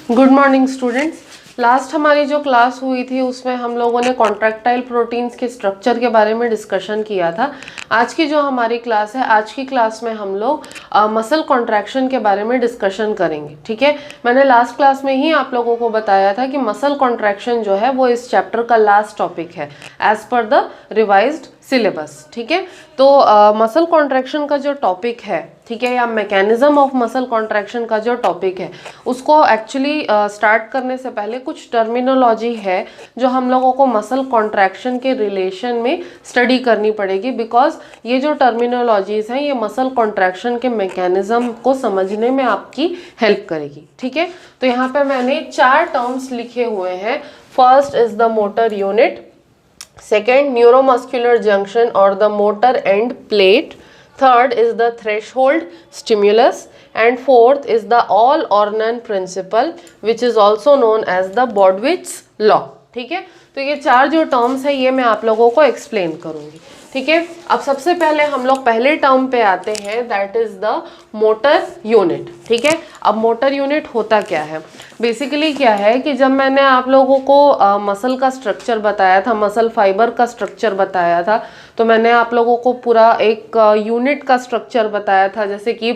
Good morning students. Last हमारी जो class हुई थी उसमें हम लोगों ने कॉन्ट्रैक्टाइल प्रोटीन्स के स्ट्रक्चर के बारे में डिस्कशन किया था। आज की जो हमारी क्लास है, आज की क्लास में हम लोग मसल कॉन्ट्रैक्शन के बारे में डिस्कशन करेंगे। ठीक है, मैंने लास्ट क्लास में ही आप लोगों को बताया था कि मसल कॉन्ट्रैक्शन जो है वो इस चैप्टर का लास्ट टॉपिक है as per the revised syllabus. ठीक है, तो मसल कॉन्ट्रैक्शन का जो टॉपिक है, ठीक है, या मैकेनिज्म ऑफ मसल कॉन्ट्रैक्शन का जो टॉपिक है, उसको एक्चुअली स्टार्ट करने से पहले कुछ टर्मिनोलॉजी है जो हम लोगों को मसल कॉन्ट्रैक्शन के रिलेशन में स्टडी करनी पड़ेगी, बिकॉज ये जो टर्मिनोलॉजीज हैं ये मसल कॉन्ट्रैक्शन के मैकेनिज्म को समझने में आपकी हेल्प करेगी। ठीक है, तो यहाँ पे मैंने 4 टर्म्स लिखे हुए हैं। First is the motor unit, second neuromuscular junction or the motor end plate, third is the threshold stimulus, and fourth is the all or none principle which is also known as the Brodwick's law। ठीक है, तो ये 4 जो terms है ये मैं आप लोगों को एक्सप्लेन करूंगी। ठीक है, अब सबसे पहले हम लोग पहले टर्म पे आते हैं, that is the motor unit. ठीक है, अब मोटर यूनिट होता क्या है, बेसिकली क्या है कि जब मैंने आप लोगों को मसल का स्ट्रक्चर बताया था, मसल फाइबर का स्ट्रक्चर बताया था, तो मैंने आप लोगों को पूरा एक यूनिट का स्ट्रक्चर बताया था। जैसे कि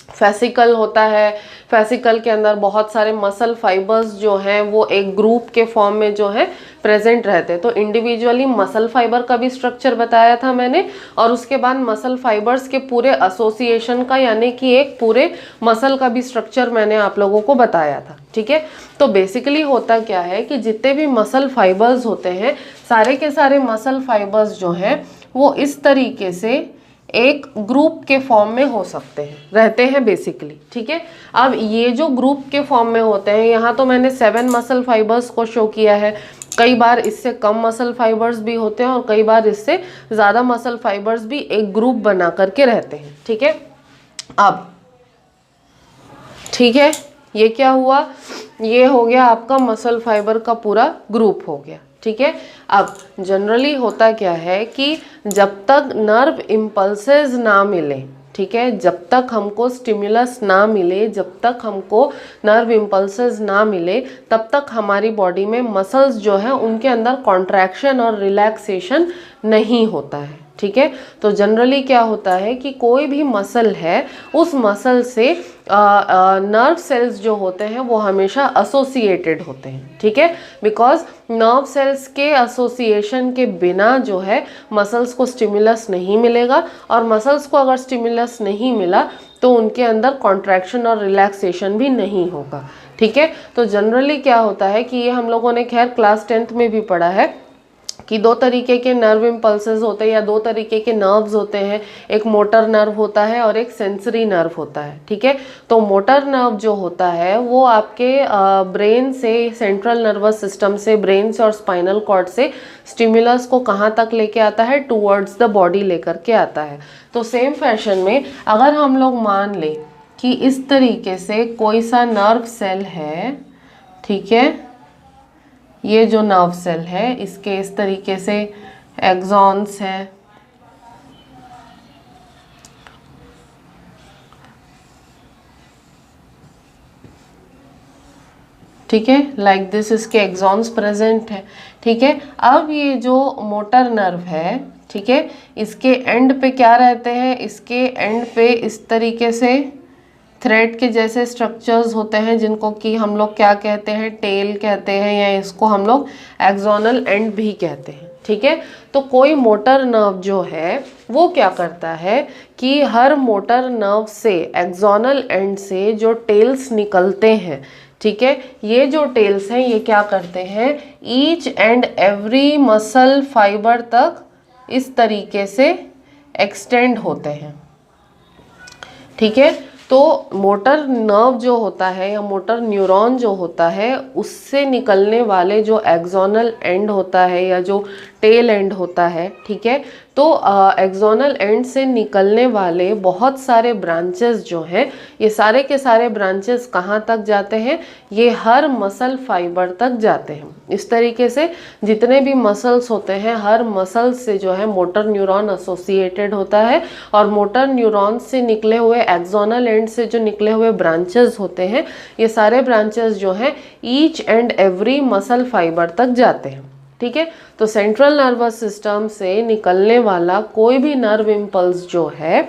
फेसिकल होता है, फेसिकल के अंदर बहुत सारे मसल फाइबर्स जो हैं वो एक ग्रुप के फॉर्म में जो है प्रेजेंट रहते हैं। तो इंडिविजुअली मसल फाइबर का भी स्ट्रक्चर बताया था मैंने, और उसके बाद मसल फाइबर्स के पूरे एसोसिएशन का, यानी कि एक पूरे मसल का भी स्ट्रक्चर मैंने आप लोगों को बताया था। ठीक है, तो बेसिकली होता क्या है कि जितने भी मसल फाइबर्स होते हैं, सारे के सारे मसल फाइबर्स जो हैं वो इस तरीके से एक ग्रुप के फॉर्म में हो सकते हैं, रहते हैं बेसिकली। ठीक है, अब ये जो ग्रुप के फॉर्म में होते हैं, यहाँ तो मैंने 7 मसल फाइबर्स को शो किया है। कई बार इससे कम मसल फाइबर्स भी होते हैं और कई बार इससे ज़्यादा मसल फाइबर्स भी एक ग्रुप बना करके रहते हैं। ठीक है, अब ठीक है, ये क्या हुआ, ये हो गया आपका मसल फाइबर का पूरा ग्रुप हो गया। ठीक है, अब जनरली होता क्या है कि जब तक नर्व इम्पल्सेस ना मिले, ठीक है, जब तक हमको स्टिमुलस ना मिले, जब तक हमको नर्व इम्पल्सेस ना मिले, तब तक हमारी बॉडी में मसल्स जो है उनके अंदर कॉन्ट्रैक्शन और रिलैक्सेशन नहीं होता है। ठीक है, तो जनरली क्या होता है कि कोई भी मसल है, उस मसल से नर्व सेल्स जो होते हैं वो हमेशा एसोसिएटेड होते हैं। ठीक है, बिकॉज नर्व सेल्स के एसोसिएशन के बिना जो है मसल्स को स्टिमुलस नहीं मिलेगा, और मसल्स को अगर स्टिमुलस नहीं मिला तो उनके अंदर कॉन्ट्रैक्शन और रिलैक्सेशन भी नहीं होगा। ठीक है, तो जनरली क्या होता है कि ये हम लोगों ने खैर क्लास 10th में भी पढ़ा है कि 2 तरीके के नर्व इम्पल्सेस होते हैं, या 2 तरीके के नर्व्स होते हैं। एक मोटर नर्व होता है और एक सेंसरी नर्व होता है। ठीक है, तो मोटर नर्व जो होता है वो आपके ब्रेन से, सेंट्रल नर्वस सिस्टम से, ब्रेन से और स्पाइनल कॉर्ड से स्टिमुलस को कहाँ तक लेके आता है, टूवर्ड्स द बॉडी लेकर के आता है। तो सेम फैशन में अगर हम लोग मान लें कि इस तरीके से कोई सा नर्व सेल है, ठीक है, ये जो नर्व सेल है इसके इस तरीके से एक्सॉन्स हैं, ठीक है, लाइक दिस इसके एक्सॉन्स प्रेजेंट है। ठीक है, अब ये जो मोटर नर्व है, ठीक है, इसके एंड पे क्या रहते हैं, इसके एंड पे इस तरीके से थ्रेड के जैसे स्ट्रक्चर्स होते हैं, जिनको कि हम लोग क्या कहते हैं, टेल कहते हैं, या इसको हम लोग एक्सोनल एंड भी कहते हैं। ठीक है, तो कोई मोटर नर्व जो है वो क्या करता है कि हर मोटर नर्व से, एक्सोनल एंड से जो टेल्स निकलते हैं, ठीक है, ये जो टेल्स हैं ये क्या करते हैं, each and every muscle fibre तक इस तरीके से एक्सटेंड होते हैं। ठीक है, तो मोटर नर्व जो होता है या मोटर न्यूरॉन जो होता है, उससे निकलने वाले जो एक्सोनल एंड होता है या जो टेल एंड होता है, ठीक है, तो एक्सोनल एंड से निकलने वाले बहुत सारे ब्रांचेस जो हैं, ये सारे के सारे ब्रांचेस कहाँ तक जाते हैं, ये हर मसल फाइबर तक जाते हैं। इस तरीके से जितने भी मसल्स होते हैं, हर मसल से जो है मोटर न्यूरॉन एसोसिएटेड होता है, और मोटर न्यूरॉन से निकले हुए एक्सोनल एंड से जो निकले हुए ब्रांचेस होते हैं, ये सारे ब्रांचेस जो हैं each and every muscle fibre तक जाते हैं। ठीक है, तो सेंट्रल नर्वस सिस्टम से निकलने वाला कोई भी नर्व इम्पल्स जो है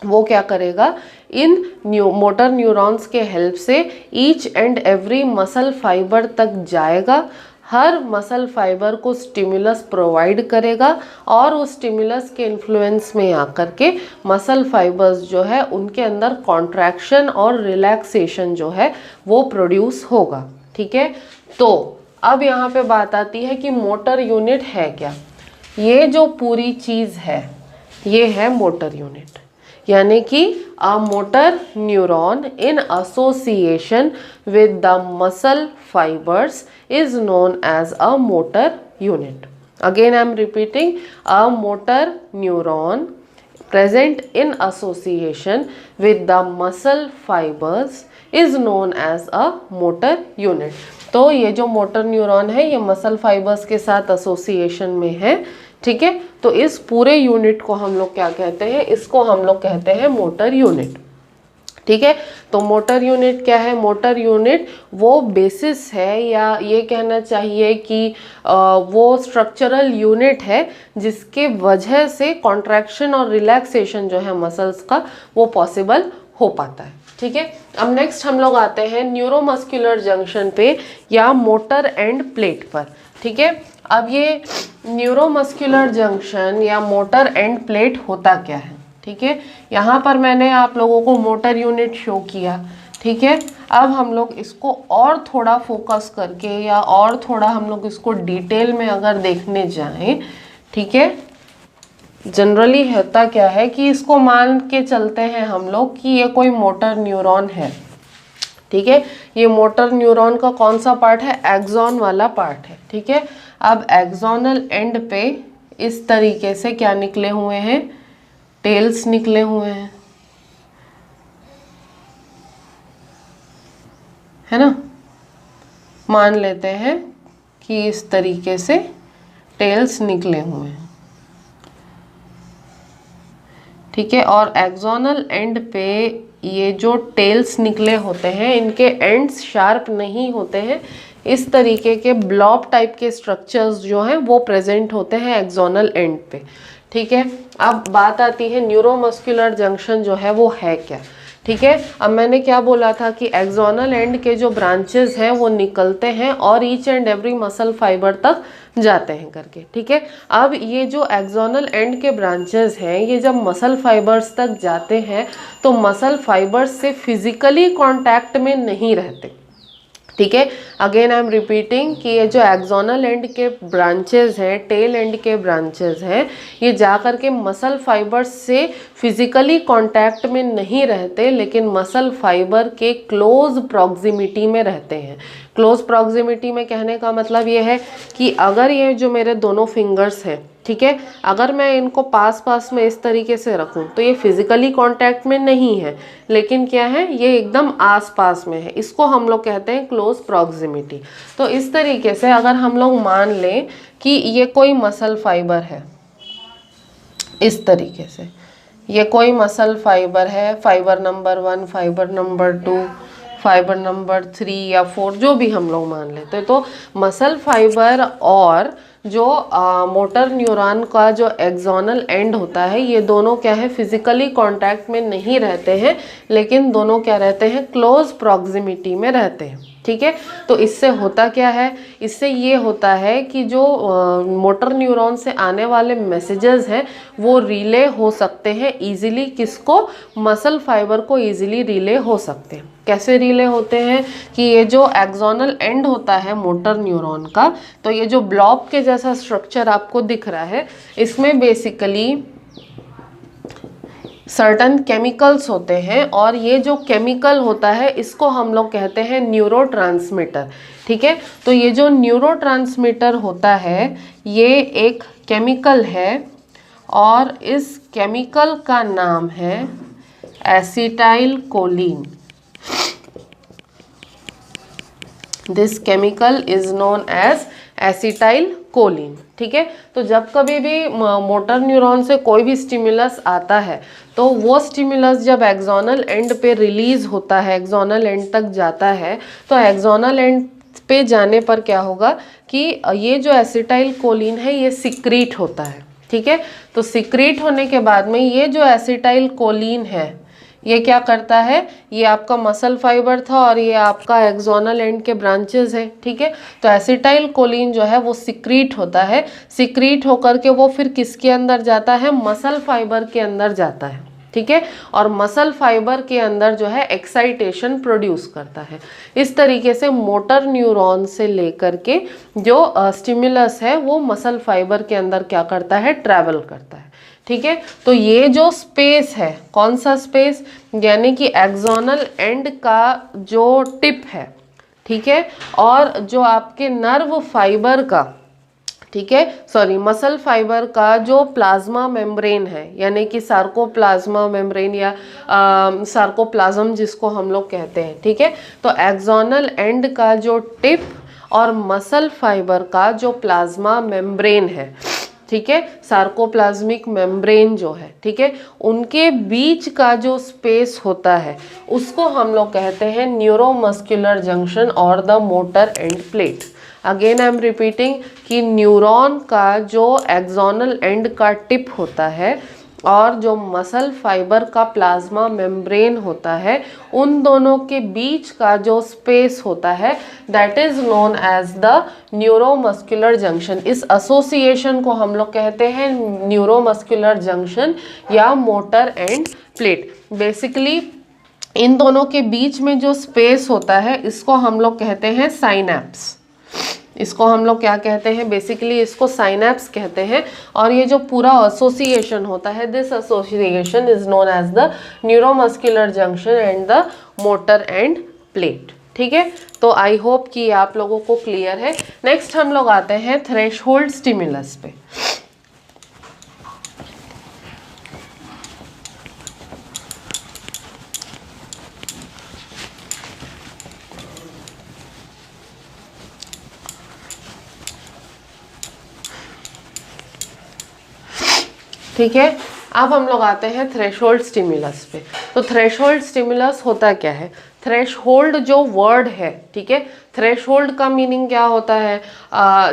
वो क्या करेगा, इन मोटर न्यूरॉन्स के हेल्प से each and every muscle fibre तक जाएगा, हर मसल फाइबर को स्टिमुलस प्रोवाइड करेगा, और उस स्टिमुलस के इन्फ्लुएंस में आकर के मसल फाइबर्स जो है उनके अंदर कॉन्ट्रैक्शन और रिलैक्सेशन जो है वो प्रोड्यूस होगा। ठीक है, तो अब यहाँ पे बात आती है कि मोटर यूनिट है क्या। ये जो पूरी चीज़ है ये है मोटर यूनिट, यानी कि a motor neuron in association with the muscle fibres is known as a motor unit. Again I am repeating, a motor neuron present in association with the muscle fibers is known as a motor unit। तो ये जो motor neuron है ये muscle fibres के साथ association में है। ठीक है, तो इस पूरे यूनिट को हम लोग क्या कहते हैं, इसको हम लोग कहते हैं मोटर यूनिट। ठीक है, तो मोटर यूनिट क्या है, मोटर यूनिट वो बेसिस है, या ये कहना चाहिए कि वो स्ट्रक्चरल यूनिट है जिसके वजह से कॉन्ट्रैक्शन और रिलैक्सेशन जो है मसल्स का वो पॉसिबल हो पाता है। ठीक है, अब नेक्स्ट हम लोग आते हैं न्यूरोमस्कुलर जंक्शन पे या मोटर एंड प्लेट पर। ठीक है, अब ये न्यूरोमस्कुलर जंक्शन या मोटर एंड प्लेट होता क्या है। ठीक है, यहाँ पर मैंने आप लोगों को मोटर यूनिट शो किया। ठीक है, अब हम लोग इसको और थोड़ा फोकस करके या और थोड़ा हम लोग इसको डिटेल में अगर देखने जाएं, ठीक है, जनरली होता क्या है कि इसको मान के चलते हैं हम लोग कि ये कोई मोटर न्यूरॉन है। ठीक है, ये मोटर न्यूरॉन का कौन सा पार्ट है, एक्सॉन वाला पार्ट है। ठीक है, अब एक्सोनल एंड पे इस तरीके से क्या निकले हुए हैं, टेल्स निकले हुए हैं, है ना। मान लेते हैं कि इस तरीके से टेल्स निकले हुए हैं। ठीक है, और एक्सोनल एंड पे ये जो टेल्स निकले होते हैं इनके एंड्स शार्प नहीं होते हैं, इस तरीके के ब्लॉब टाइप के स्ट्रक्चर्स जो हैं वो प्रेजेंट होते हैं एक्सोनल एंड पे। ठीक है, अब बात आती है न्यूरोमस्कुलर जंक्शन जो है वो है क्या। ठीक है, अब मैंने क्या बोला था कि एक्सोनल एंड के जो ब्रांचेस हैं वो निकलते हैं और each and every muscle fibre तक जाते हैं करके। ठीक है, अब ये जो एक्सोनल एंड के ब्रांचेस हैं ये जब मसल फाइबर्स तक जाते हैं तो मसल फाइबर्स से फिजिकली कांटेक्ट में नहीं रहते। ठीक है, अगेन आई एम रिपीटिंग कि ये जो एक्सोनल एंड के ब्रांचेस हैं, टेल एंड के ब्रांचेस हैं, ये जा कर के मसल फाइबर्स से फिजिकली कांटेक्ट में नहीं रहते, लेकिन मसल फाइबर के क्लोज प्रॉक्सिमिटी में रहते हैं। क्लोज प्रॉक्सिमिटी में कहने का मतलब ये है कि अगर ये जो मेरे दोनों फिंगर्स हैं, ठीक है, अगर मैं इनको पास पास में इस तरीके से रखूं तो ये फिजिकली कांटेक्ट में नहीं है, लेकिन क्या है, ये एकदम आस पास में है। इसको हम लोग कहते हैं क्लोज प्रॉक्सिमिटी। तो इस तरीके से अगर हम लोग मान लें कि ये कोई मसल फाइबर है, इस तरीके से ये कोई मसल फाइबर है, fibre number 1, fibre number 2, fibre number 3 या 4, जो भी हम लोग मान लेते हैं, तो मसल फाइबर और जो मोटर न्यूरॉन का जो एक्सोनल एंड होता है ये दोनों क्या है, फिजिकली कांटेक्ट में नहीं रहते हैं, लेकिन दोनों क्या रहते हैं, क्लोज प्रॉक्सिमिटी में रहते हैं। ठीक है, तो इससे होता क्या है, इससे ये होता है कि जो मोटर न्यूरॉन से आने वाले मैसेजेस हैं वो रिले हो सकते हैं इजीली, किसको, मसल फाइबर को इजीली रिले हो सकते हैं। कैसे रिले होते हैं कि ये जो एक्सोनल एंड होता है मोटर न्यूरॉन का, तो ये जो ब्लॉब के जैसा स्ट्रक्चर आपको दिख रहा है, इसमें बेसिकली सर्टन केमिकल्स होते हैं, और ये जो केमिकल होता है इसको हम लोग कहते हैं न्यूरोट्रांसमीटर। ठीक है, तो ये जो न्यूरोट्रांसमीटर होता है ये एक केमिकल है, और इस केमिकल का नाम है acetylcholine. This chemical is known as acetylcholine. ठीक है, तो जब कभी भी मोटर न्यूरॉन से कोई भी स्टिमुलस आता है तो वो स्टिमुलस जब एक्सोनल एंड पे रिलीज होता है, एक्सोनल एंड तक जाता है, तो एक्सोनल एंड पे जाने पर क्या होगा कि ये जो एसिटाइल कोलिन है ये सिक्रीट होता है। ठीक है, तो सिक्रीट होने के बाद में ये जो एसिटाइल कोलिन है ये क्या करता है, ये आपका मसल फाइबर था और ये आपका एक्सोनल एंड के ब्रांचेस है। ठीक है, तो एसिटाइल कोलिन जो है वो सिक्रीट होता है, सिक्रीट होकर के वो फिर किसके अंदर जाता है, मसल फाइबर के अंदर जाता है। ठीक है, और मसल फाइबर के अंदर जो है एक्साइटेशन प्रोड्यूस करता है। इस तरीके से मोटर न्यूरॉन से लेकर के जो स्टिमुलस है वो मसल फाइबर के अंदर क्या करता है, ट्रैवल करता है। ठीक है, तो ये जो स्पेस है, कौन सा स्पेस, यानी कि एक्सोनल एंड का जो टिप है, ठीक है, और जो आपके नर्व फाइबर का, ठीक है, सॉरी मसल फाइबर का जो प्लाज्मा मेम्ब्रेन है, यानी कि सार्कोप्लाज्मा मेम्ब्रेन या सार्कोप्लाज्म जिसको हम लोग कहते हैं। ठीक है, तो एक्सोनल एंड का जो टिप और मसल फाइबर का जो प्लाज्मा मेम्ब्रेन है, ठीक है, सार्कोप्लाज्मिक मेम्ब्रेन जो है, ठीक है, उनके बीच का जो स्पेस होता है उसको हम लोग कहते हैं न्यूरोमस्कुलर जंक्शन और the motor end plate. Again I am repeating कि न्यूरॉन का जो एक्सोनल एंड का टिप होता है और जो मसल फाइबर का प्लाज्मा मेम्ब्रेन होता है, उन दोनों के बीच का जो स्पेस होता है that is known as the neuromuscular junction. इस एसोसिएशन को हम लोग कहते हैं न्यूरोमस्कुलर जंक्शन या मोटर एंड प्लेट। बेसिकली इन दोनों के बीच में जो स्पेस होता है इसको हम लोग कहते हैं साइनैप्स। इसको हम लोग क्या कहते हैं, बेसिकली इसको साइनैप्स कहते हैं। और ये जो पूरा एसोसिएशन होता है, this association is known as the neuromuscular junction and the motor end plate. ठीक है, तो आई होप कि आप लोगों को क्लियर है। नेक्स्ट हम लोग आते हैं थ्रेशोल्ड स्टिमुलस पे। ठीक है, अब हम लोग आते हैं थ्रेशोल्ड स्टिमुलस पे। तो थ्रेशोल्ड स्टिमुलस होता क्या है, थ्रेशोल्ड जो वर्ड है, ठीक है, थ्रेशोल्ड का मीनिंग क्या होता है,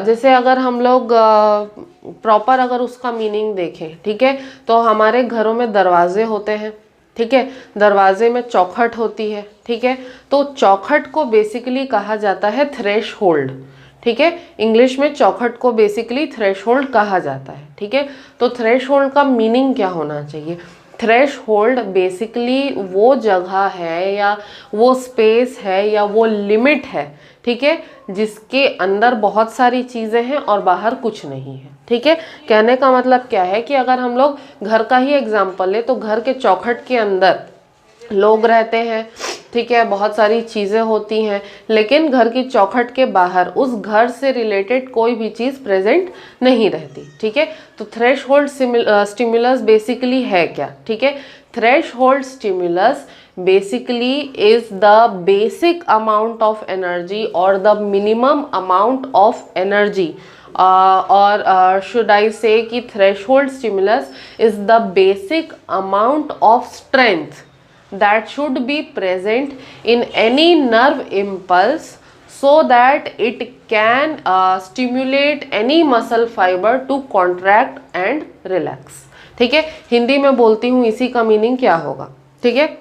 जैसे अगर हम लोग प्रॉपर अगर उसका मीनिंग देखें, ठीक है, तो हमारे घरों में दरवाजे होते हैं, ठीक है, दरवाजे में चौखट होती है, ठीक है, तो चौखट को बेसिकली कहा जाता है थ्रेशोल्ड। ठीक है, इंग्लिश में चौखट को बेसिकली थ्रेशोल्ड कहा जाता है। ठीक है, तो थ्रेशोल्ड का मीनिंग क्या होना चाहिए, थ्रेशोल्ड बेसिकली वो जगह है या वो स्पेस है या वो लिमिट है, ठीक है, जिसके अंदर बहुत सारी चीज़ें हैं और बाहर कुछ नहीं है। ठीक है, कहने का मतलब क्या है कि अगर हम लोग घर का ही एग्जाम्पल ले तो घर के चौखट के अंदर लोग रहते हैं, ठीक है, बहुत सारी चीज़ें होती हैं, लेकिन घर की चौखट के बाहर उस घर से रिलेटेड कोई भी चीज़ प्रेजेंट नहीं रहती। ठीक है, तो थ्रेशोल्ड स्टिमुलस बेसिकली है क्या, ठीक है, threshold stimulus basically is the basic amount of energy और the minimum amount of energy or should I say कि threshold stimulus is the basic amount of strength that should be present in any nerve impulse so that it can stimulate any muscle fiber to contract and relax। ठीक है, हिंदी में बोलती हूँ इसी का meaning क्या होगा। ठीक है,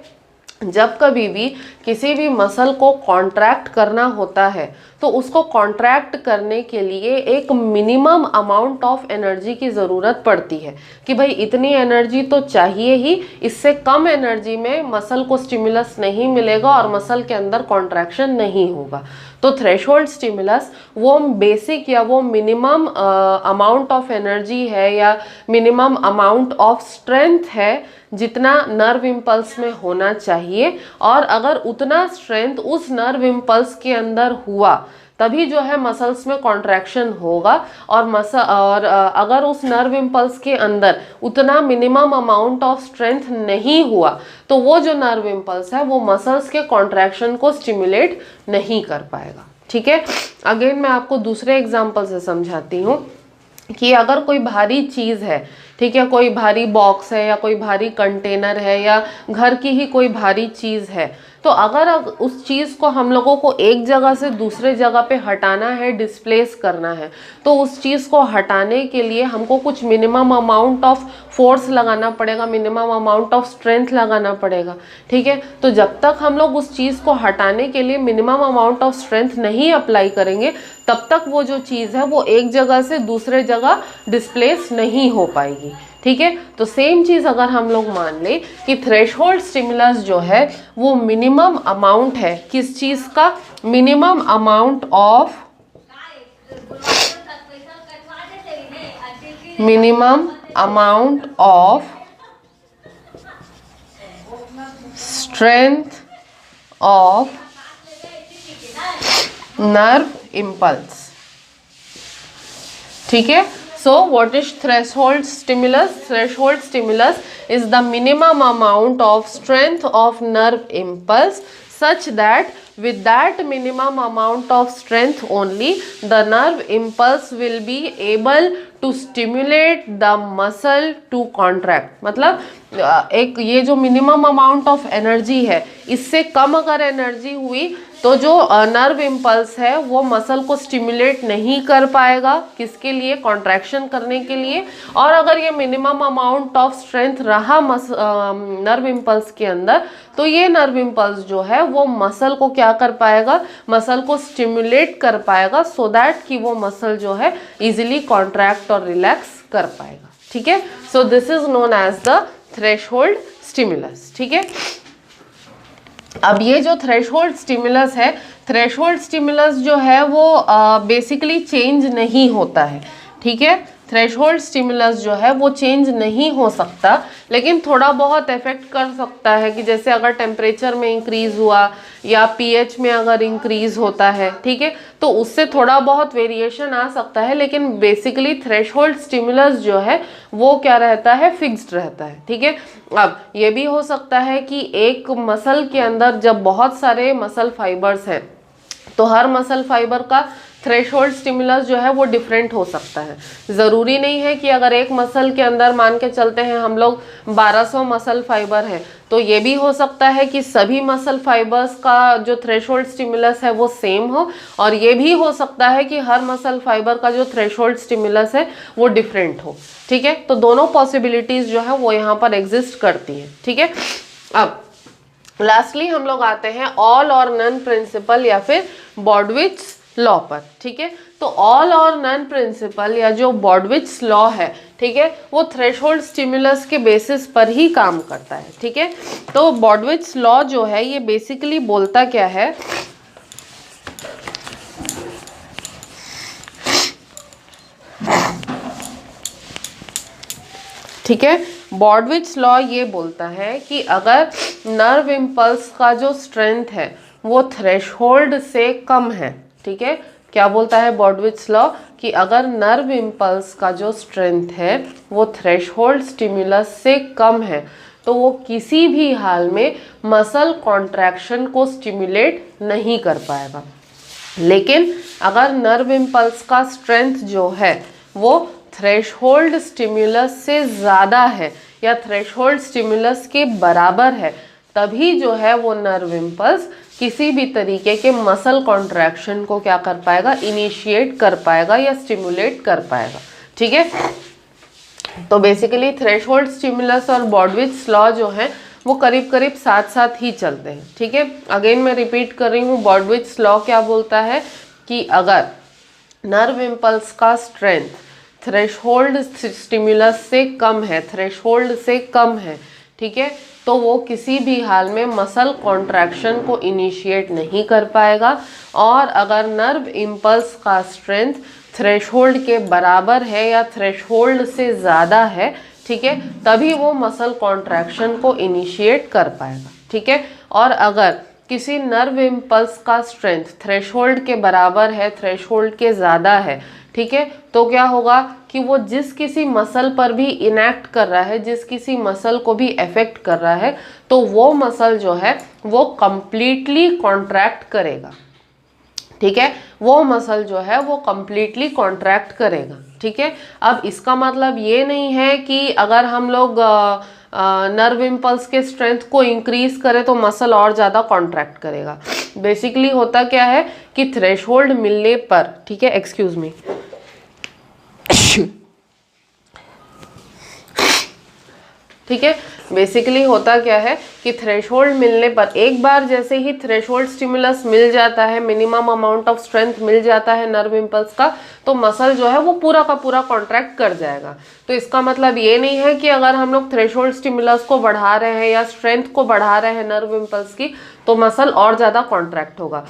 जब कभी भी किसी भी मसल को कॉन्ट्रैक्ट करना होता है तो उसको कॉन्ट्रैक्ट करने के लिए एक मिनिमम अमाउंट ऑफ एनर्जी की ज़रूरत पड़ती है कि भाई इतनी एनर्जी तो चाहिए ही, इससे कम एनर्जी में मसल को स्टिमुलस नहीं मिलेगा और मसल के अंदर कॉन्ट्रैक्शन नहीं होगा। तो थ्रेशोल्ड स्टिमुलस वो बेसिक या वो मिनिमम अमाउंट ऑफ एनर्जी है या मिनिमम अमाउंट ऑफ स्ट्रेंथ है जितना नर्व इम्पल्स में होना चाहिए, और अगर उतना स्ट्रेंथ उस नर्व इम्पल्स के अंदर हुआ तभी जो है मसल्स में कॉन्ट्रैक्शन होगा। और अगर उस नर्व इम्पल्स के अंदर उतना मिनिमम अमाउंट ऑफ स्ट्रेंथ नहीं हुआ तो वो जो नर्व इम्पल्स है वो मसल्स के कॉन्ट्रैक्शन को स्टिमुलेट नहीं कर पाएगा। ठीक है, अगेन मैं आपको दूसरे एग्जाम्पल से समझाती हूँ कि अगर कोई भारी चीज़ है, ठीक है, कोई भारी बॉक्स है या कोई भारी कंटेनर है या घर की ही कोई भारी चीज़ है, तो अगर उस चीज़ को हम लोगों को एक जगह से दूसरे जगह पे हटाना है, डिस्प्लेस करना है, तो उस चीज़ को हटाने के लिए हमको कुछ मिनिमम अमाउंट ऑफ फोर्स लगाना पड़ेगा, मिनिमम अमाउंट ऑफ स्ट्रेंथ लगाना पड़ेगा। ठीक है, तो जब तक हम लोग उस चीज़ को हटाने के लिए मिनिमम अमाउंट ऑफ स्ट्रेंथ नहीं अप्लाई करेंगे तब तक वो जो चीज़ है वो एक जगह से दूसरे जगह डिस्प्लेस नहीं हो पाएगी। ठीक है, तो सेम चीज़ अगर हम लोग मान लें कि थ्रेशहोल्ड स्टिमुलस जो है वो मिनिमम अमाउंट है, किस चीज़ का? Minimum amount of strength of nerve impulse. ठीक है, so what is threshold stimulus? Threshold stimulus is the minimum amount of strength of nerve impulse such that with that minimum amount of strength only the nerve impulse will be able to stimulate the muscle to contract। मतलब एक ये जो minimum amount of energy है, इससे कम अगर energy हुई तो जो नर्व इम्पल्स है वो मसल को स्टिमुलेट नहीं कर पाएगा, किसके लिए? कॉन्ट्रैक्शन करने के लिए। और अगर ये मिनिमम अमाउंट ऑफ स्ट्रेंथ रहा नर्व इम्पल्स के अंदर तो ये नर्व इम्पल्स जो है वो मसल को क्या कर पाएगा? मसल को स्टिमुलेट कर पाएगा सो दैट कि वो मसल जो है इजीली कॉन्ट्रैक्ट और रिलैक्स कर पाएगा। ठीक है, so this is known as the threshold stimulus. ठीक है, अब ये जो थ्रेशहोल्ड स्टिमुलस है, थ्रेशहोल्ड स्टिमुलस जो है वो बेसिकली चेंज नहीं होता है। ठीक है, थ्रेशहोल्ड स्टिमुलस जो है वो चेंज नहीं हो सकता, लेकिन थोड़ा बहुत इफेक्ट कर सकता है कि जैसे अगर टेम्परेचर में इंक्रीज हुआ या पीएच में अगर इंक्रीज होता है, ठीक है, तो उससे थोड़ा बहुत वेरिएशन आ सकता है, लेकिन बेसिकली थ्रेशहोल्ड स्टिमुलस जो है वो क्या रहता है? फिक्स्ड रहता है। ठीक है, अब ये भी हो सकता है कि एक मसल के अंदर जब बहुत सारे मसल फाइबर्स हैं तो हर मसल फाइबर का थ्रेशहोल्ड स्टिमुलस जो है वो डिफरेंट हो सकता है। ज़रूरी नहीं है कि अगर एक मसल के अंदर मान के चलते हैं हम लोग 1200 मसल फाइबर है, तो ये भी हो सकता है कि सभी मसल फाइबर्स का जो थ्रेशहोल्ड स्टिमुलस है वो सेम हो, और ये भी हो सकता है कि हर मसल फाइबर का जो थ्रेशहोल्ड स्टिमुलस है वो डिफरेंट हो। ठीक है, तो दोनों पॉसिबिलिटीज़ जो है वो यहाँ पर एग्जिस्ट करती हैं। ठीक है, अब लास्टली हम लोग आते हैं ऑल और नन प्रिंसिपल या फिर बॉर्डविच लॉ पर। ठीक है, तो ऑल और नन प्रिंसिपल या जो बॉर्डविच लॉ है, ठीक है, वो थ्रेशहोल्ड स्टिमुलस के बेसिस पर ही काम करता है। ठीक है, तो बॉर्डविच लॉ जो है ये बेसिकली बोलता क्या है? ठीक है, बॉर्डविच लॉ ये बोलता है कि अगर नर्व इम्पल्स का जो स्ट्रेंथ है वो थ्रेशहोल्ड से कम है, ठीक है, क्या बोलता है बॉर्डविच लॉ? कि अगर नर्व इम्पल्स का जो स्ट्रेंथ है वो थ्रेशहोल्ड स्टिमुलस से कम है तो वो किसी भी हाल में मसल कॉन्ट्रैक्शन को स्टिमुलेट नहीं कर पाएगा। लेकिन अगर नर्व इम्पल्स का स्ट्रेंथ जो है वो थ्रेशहोल्ड स्टिमुलस से ज़्यादा है या थ्रेशहोल्ड स्टिमुलस के बराबर है, तभी जो है वो नर्व इम्पल्स किसी भी तरीके के मसल कॉन्ट्रैक्शन को क्या कर पाएगा? इनिशिएट कर पाएगा या स्टिमुलेट कर पाएगा। ठीक है, तो बेसिकली थ्रेशहोल्ड स्टिमुलस और बॉर्डविच लॉ जो है वो करीब करीब साथ साथ ही चलते हैं। ठीक है, अगेन मैं रिपीट कर रही हूँ, बॉर्डविच लॉ क्या बोलता है कि अगर नर्व इम्पल्स का स्ट्रेंथ थ्रेशहोल्ड स्टिमुलस से कम है, थ्रेशहोल्ड से कम है, ठीक है, तो वो किसी भी हाल में मसल कॉन्ट्रैक्शन को इनिशिएट नहीं कर पाएगा। और अगर नर्व इम्पल्स का स्ट्रेंथ थ्रेशहोल्ड के बराबर है या थ्रेशहोल्ड से ज़्यादा है, ठीक है, तभी वो मसल कॉन्ट्रैक्शन को इनिशिएट कर पाएगा। ठीक है, और अगर किसी नर्व इम्पल्स का स्ट्रेंथ थ्रेशोल्ड के बराबर है, थ्रेशोल्ड के ज़्यादा है, ठीक है, तो क्या होगा कि वो जिस किसी मसल पर भी इनैक्ट कर रहा है, जिस किसी मसल को भी अफेक्ट कर रहा है, तो वो मसल जो है वो कंप्लीटली कॉन्ट्रैक्ट करेगा, ठीक है, वो मसल जो है वो कंप्लीटली कॉन्ट्रैक्ट करेगा, ठीक है। अब इसका मतलब ये नहीं है कि अगर हम लोग नर्व इम्पल्स के स्ट्रेंथ को इंक्रीज करें तो मसल और ज़्यादा कॉन्ट्रैक्ट करेगा। बेसिकली होता क्या है कि थ्रेशोल्ड मिलने पर, ठीक है, एक्सक्यूज मी, ठीक है, बेसिकली होता क्या है कि थ्रेशोल्ड मिलने पर, एक बार जैसे ही थ्रेशोल्ड स्टिमुलस मिल जाता है, मिनिमम अमाउंट ऑफ स्ट्रेंथ मिल जाता है नर्व इम्पल्स का, तो मसल जो है वो पूरा का पूरा कॉन्ट्रैक्ट कर जाएगा। तो इसका मतलब ये नहीं है कि अगर हम लोग थ्रेशोल्ड स्टिमुलस को बढ़ा रहे हैं या स्ट्रेंथ को बढ़ा रहे हैं नर्व इम्पल्स की, तो मसल और ज़्यादा कॉन्ट्रैक्ट होगा।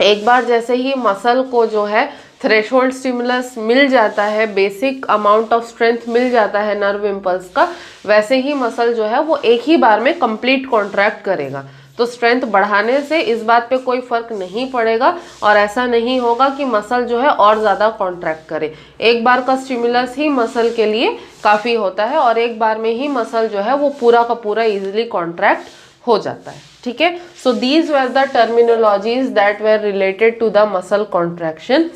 एक बार जैसे ही मसल को जो है थ्रेशोल्ड स्टिमुलस मिल जाता है, बेसिक अमाउंट ऑफ स्ट्रेंथ मिल जाता है नर्व इम्पल्स का, वैसे ही मसल जो है वो एक ही बार में कंप्लीट कॉन्ट्रैक्ट करेगा। तो स्ट्रेंथ बढ़ाने से इस बात पे कोई फर्क नहीं पड़ेगा और ऐसा नहीं होगा कि मसल जो है और ज़्यादा कॉन्ट्रैक्ट करे। एक बार का स्टिमुलस ही मसल के लिए काफ़ी होता है और एक बार में ही मसल जो है वो पूरा का पूरा ईजिली कॉन्ट्रैक्ट हो जाता है, ठीक है। So these were the terminologies that were related to the muscle contraction.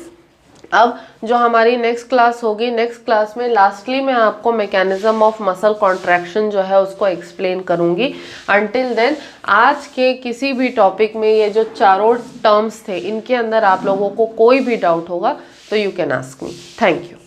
अब जो हमारी नेक्स्ट क्लास होगी, नेक्स्ट क्लास में लास्टली मैं आपको मैकेनिज्म ऑफ मसल कॉन्ट्रैक्शन जो है उसको एक्सप्लेन करूंगी। अंटिल देन आज के किसी भी टॉपिक में ये जो चारों टर्म्स थे, इनके अंदर आप लोगों को कोई भी डाउट होगा तो you can ask me. Thank you.